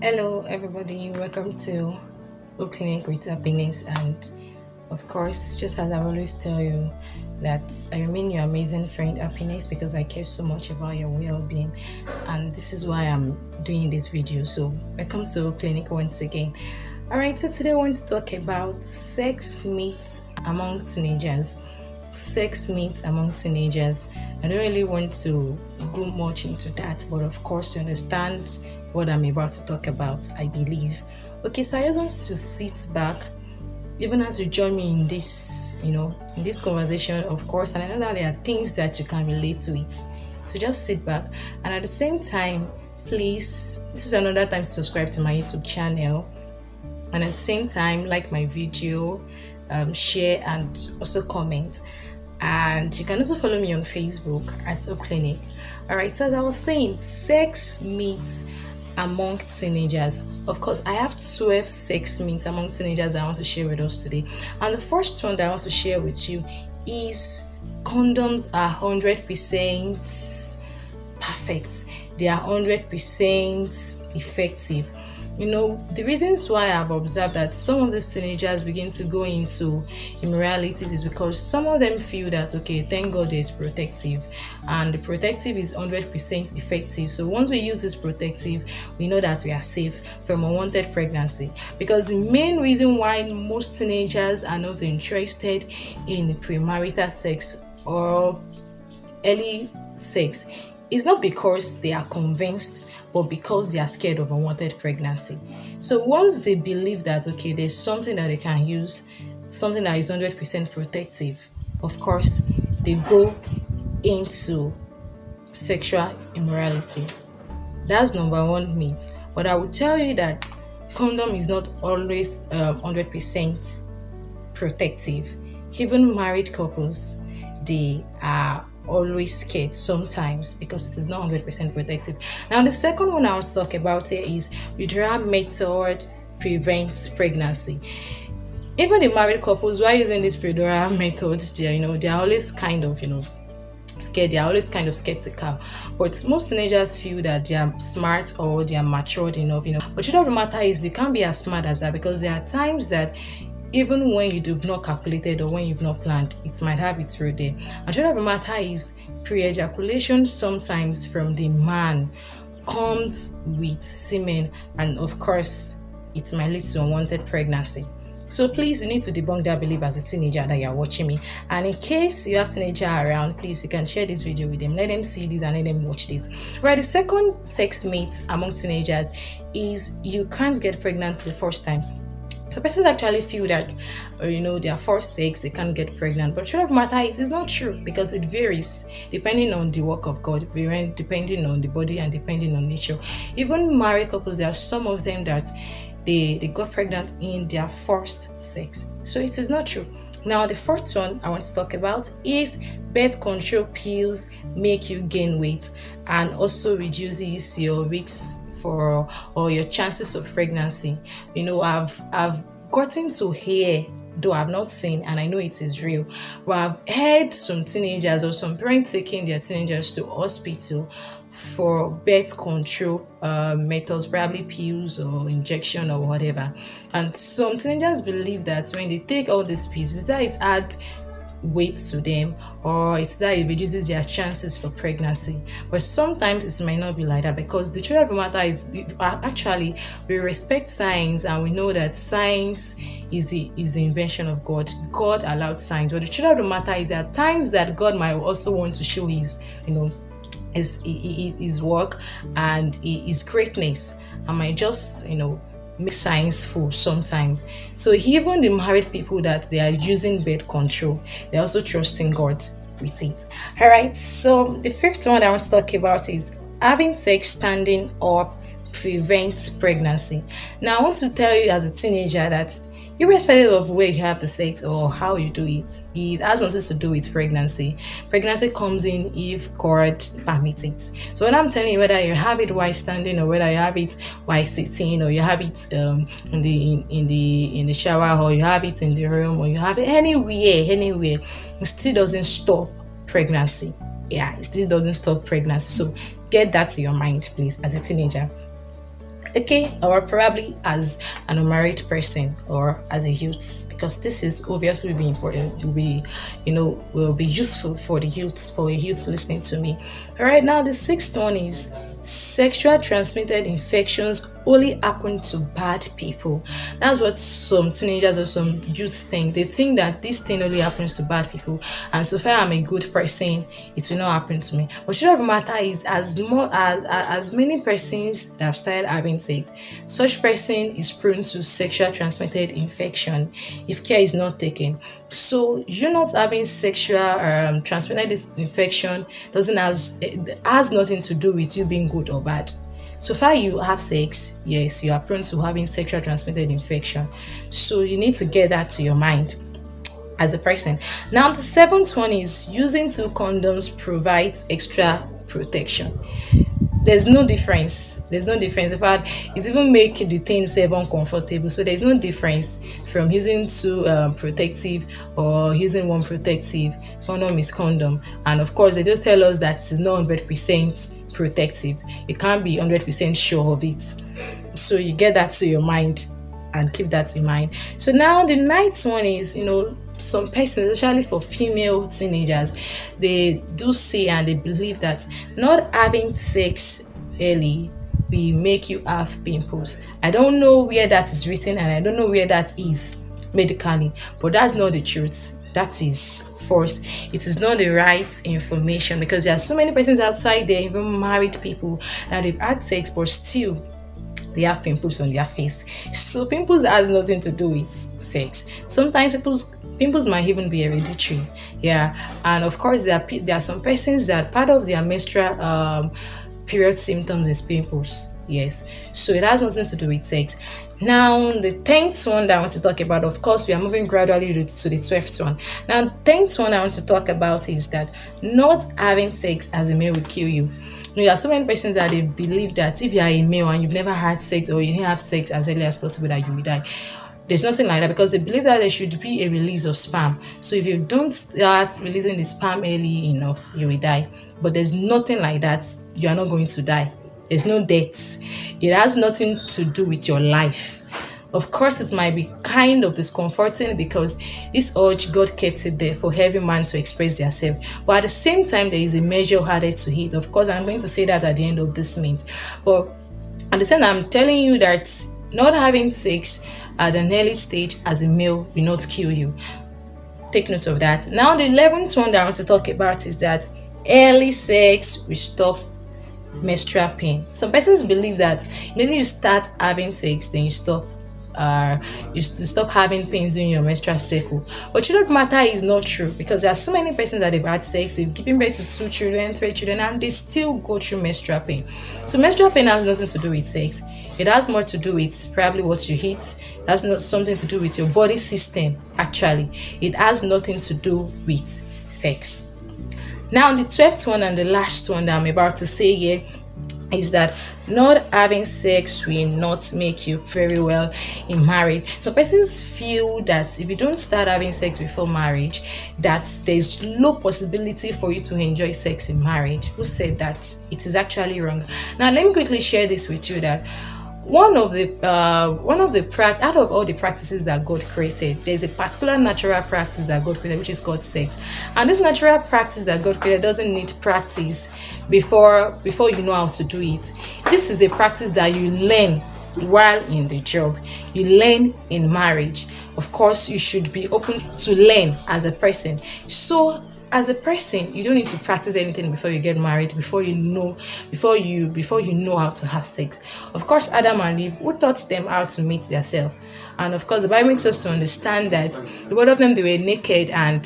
Hello, everybody. Welcome to Book Clinic with Happiness. And of course, just as I always tell you, that I remain your amazing friend, Happiness, because I care so much about your well being. And this is why I'm doing this video. So, welcome to Book Clinic once again. Alright, so today I want to talk about sex myths among teenagers. Sex myths among teenagers. I don't really want to go much into that, but of course, you understand what I'm about to talk about, I believe. Okay, so I just want to sit back, even as you join me in this, in this conversation, of course, and I know that there are things that you can relate to it. So just sit back, and at the same time, please, this is another time to subscribe to my YouTube channel, and at the same time, like my video, share, and also comment. And you can also follow me on Facebook at Oak Clinic. Alright, so as I was saying, sex myths among teenagers. Of course, I have 12 sex myths among teenagers that I want to share with us today. And the first one that I want to share with you is condoms are 100% perfect. They are 100% effective. The reasons why I've observed that some of these teenagers begin to go into immoralities is because some of them feel that, okay, thank God there's protective, and the protective is 100% effective. So once we use this protective, we know that we are safe from unwanted pregnancy. Because the main reason why most teenagers are not interested in premarital sex or early sex is not because they are convinced, but because they are scared of unwanted pregnancy. So once they believe that, okay, there's something that they can use, something that is 100% protective, of course, they go into sexual immorality. That's number one myth. But I will tell you that condom is not always 100% protective. Even married couples, they are always scared sometimes because it is not 100% protective. Now, the second one I want to talk about here is withdrawal method prevents pregnancy. Even the married couples who are using this withdrawal method, they're always kind of, scared. They're always kind of skeptical. But most teenagers feel that they are smart or they are matured enough, But the truth of the matter is they can't be as smart as that, because there are times that even when you do not calculated or when you've not planned, it might have its root there. And the truth of the matter is, pre-ejaculation sometimes from the man comes with semen, and of course, it might lead to unwanted pregnancy. So please, you need to debunk that belief as a teenager that you're watching me. And in case you have teenager around, please, you can share this video with them. Let them see this and let them watch this. Right, the second sex myth among teenagers is you can't get pregnant the first time. So persons actually feel that, their first sex, they can't get pregnant. But the truth of the matter is, it's not true, because it varies depending on the work of God, depending on the body and depending on nature. Even married couples, there are some of them that they got pregnant in their first sex. So it is not true. Now, the fourth one I want to talk about is birth control pills make you gain weight and also reduces your risks for or your chances of pregnancy. I've gotten to hear, though I've not seen, and I know it is real, but I've heard some teenagers or some parents taking their teenagers to hospital for birth control methods, probably pills or injection or whatever. And some teenagers believe that when they take all these pills, that it adds weight to them, or it's that it reduces their chances for pregnancy. But sometimes it might not be like that, because the truth of the matter is, we respect science, and we know that science is the invention of God. God allowed science, but the truth of the matter is, there are times that God might also want to show his work and his greatness, and might just make science fool sometimes. So even the married people that they are using birth control, they're also trusting God with it. All right, so the fifth one I want to talk about is having sex standing up prevents pregnancy. Now, I want to tell you as a teenager that irrespective of where you have the sex or how you do it, it has nothing to do with pregnancy. Pregnancy comes in if God permits it. So when I'm telling you, whether you have it while standing or whether you have it while sitting, or you have it in the shower, or you have it in the room, or you have it anywhere, it still doesn't stop pregnancy. It still doesn't stop pregnancy. So get that to your mind, please, as a teenager. okay, or probably as an unmarried person or as a youth, because this is obviously be important, will be, will be useful for the youth, for a youth listening to me. All right, now the sixth one is sexual transmitted infections only happen to bad people. That's what some teenagers or some youths think. They think that this thing only happens to bad people, and so far I'm a good person, it will not happen to me. But the truth of the matter is, as many persons that have started having sex, such person is prone to sexual transmitted infection if care is not taken. So you not having sexual transmitted infection doesn't has nothing to do with you being good or bad. So far you have sex, yes, you are prone to having sexual transmitted infection. So you need to get that to your mind as a person. Now the seventh one is using two condoms provides extra protection. There's no difference. There's no difference. In fact, it even make the things uncomfortable. So there's no difference from using two protective or using one protective. Condom is condom, and of course they just tell us that it's not 100% protective. You can't be 100% sure of it. So you get that to your mind and keep that in mind. So now the ninth one is, some persons, especially for female teenagers, they do say and they believe that not having sex early will make you have pimples. I don't know where that is written and I don't know where that is medically, but that's not the truth. That is false. It is not the right information, because there are so many persons outside there, even married people, that they've had sex but still they have pimples on their face. So pimples has nothing to do with sex. Sometimes pimples might even be hereditary. Yeah, and of course there are some persons that part of their menstrual period symptoms is pimples. Yes, so it has nothing to do with sex. Now the 10th one that I want to talk about, of course we are moving gradually to the 12th one. Now the 10th one I want to talk about is that not having sex as a male will kill you. There are so many persons that they believe that if you are a male and you've never had sex, or you didn't have sex as early as possible, that you will die. There's nothing like that, because they believe that there should be a release of sperm. So if you don't start releasing the sperm early enough, you will die. But there's nothing like that. You are not going to die. There's no death. It has nothing to do with your life. Of course, it might be kind of discomforting, because this urge, God kept it there for every man to express themselves. But at the same time, there is a measure added to it. Of course, I'm going to say that at the end of this minute. But at the same time, I'm telling you that not having sex at an early stage as a male will not kill you. Take note of that. Now, the 11th one that I want to talk about is that early sex will stop menstrual pain. Some persons believe that when you start having sex, then you stop having pains during your menstrual cycle. But truth matter is not true, because there are so many persons that they've had sex, they've given birth to 2 children, 3 children, and they still go through menstrual pain. So menstrual pain has nothing to do with sex. It has more to do with probably what you eat. That's not something to do with your body system. Actually, it has nothing to do with sex. Now the 12th one and the last one that I'm about to say here is that not having sex will not make you very well in marriage. So persons feel that if you don't start having sex before marriage, that there's low possibility for you to enjoy sex in marriage. Who said that? It is actually wrong. Now let me quickly share this with you, that out of all the practices that God created, there's a particular natural practice that God created, which is called sex. And this natural practice that God created doesn't need practice before you know how to do it. This is a practice that you learn while in the job. You learn in marriage. Of course, you should be open to learn as a person. So as a person, you don't need to practice anything before you get married, before you know how to have sex. Of course, Adam and Eve, who taught them how to meet themselves? And of course, the Bible makes us to understand that the both of them, they were naked and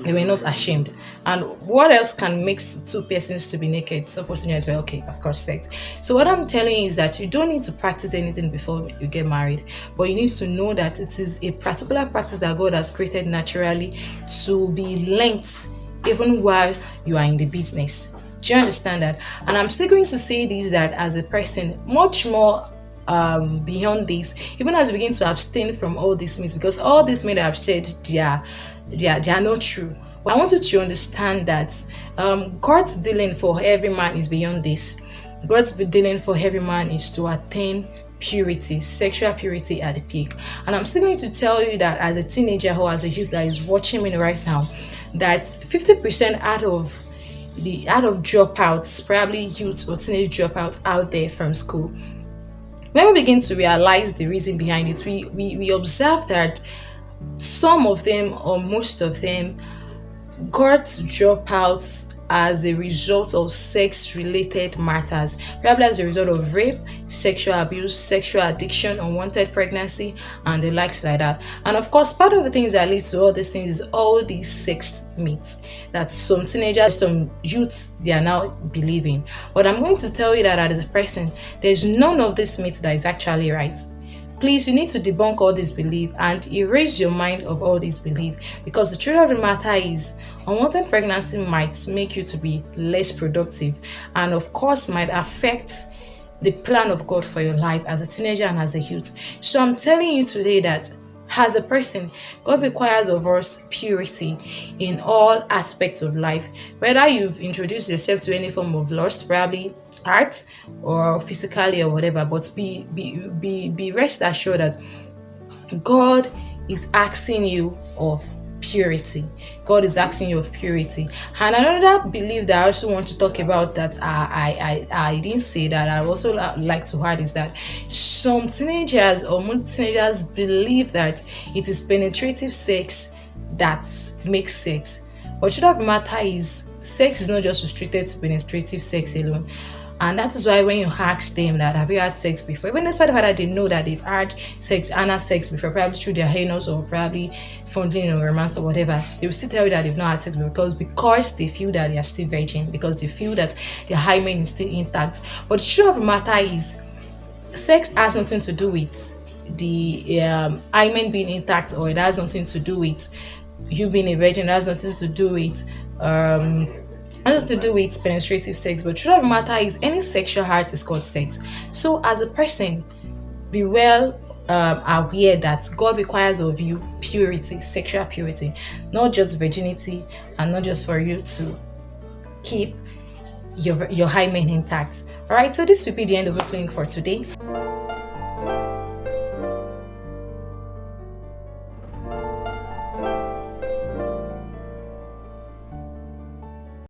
they were not ashamed. And what else can make two persons to be naked? Supposing you're okay, of course, sex. So what I'm telling you is that you don't need to practice anything before you get married, but you need to know that it is a particular practice that God has created naturally to be learnt even while you are in the business. Do you understand that? And I'm still going to say this, that as a person, much more beyond this, even as we begin to abstain from all these myths, because all these myths I've said, they are not true. But I want you to understand that God's dealing for every man is beyond this. God's bedealing for every man is to attain purity, sexual purity at the peak. And I'm still going to tell you that as a teenager or as a youth that is watching me right now, that 50% out of dropouts, probably youth or teenage dropouts out there from school, when we begin to realize the reason behind it, we observe that some of them or most of them got dropouts as a result of sex related matters, probably as a result of rape, sexual abuse, sexual addiction, unwanted pregnancy, and the likes like that. And of course, part of the things that lead to all these things is all these sex myths that some teenagers, some youths, they are now believing. But I'm going to tell you that as a person, there's none of this myth that is actually right. Please, you need to debunk all this belief and erase your mind of all this belief, because the truth of the matter is unwanted pregnancy might make you to be less productive and of course might affect the plan of God for your life as a teenager and as a youth. So I'm telling you today that as a person, God requires of us purity in all aspects of life. Whether you've introduced yourself to any form of lust, probably art or physically or whatever, but be rest assured that God is asking you of purity. God is asking you of purity. And another belief that I also want to talk about that I didn't say that I also like to add is that some teenagers or most teenagers believe that it is penetrative sex that makes sex. But the truth of the matter is sex is not just restricted to penetrative sex alone. And that is why when you ask them that have you had sex before, even despite the fact that they know that they've had anal sex before, probably through their anus or probably fondling or romance or whatever, they will still tell you that they've not had sex because they feel that they are still virgin, because they feel that their hymen is still intact. But the truth of the matter is sex has nothing to do with the hymen being intact, or it has nothing to do with you being a virgin. It has nothing to do with has to do with penetrative sex. But the truth of the matter is any sexual act is called sex. So as a person, be well aware that God requires of you purity, sexual purity, not just virginity, and not just for you to keep your hymen intact. All right, so this will be the end of the plan for today.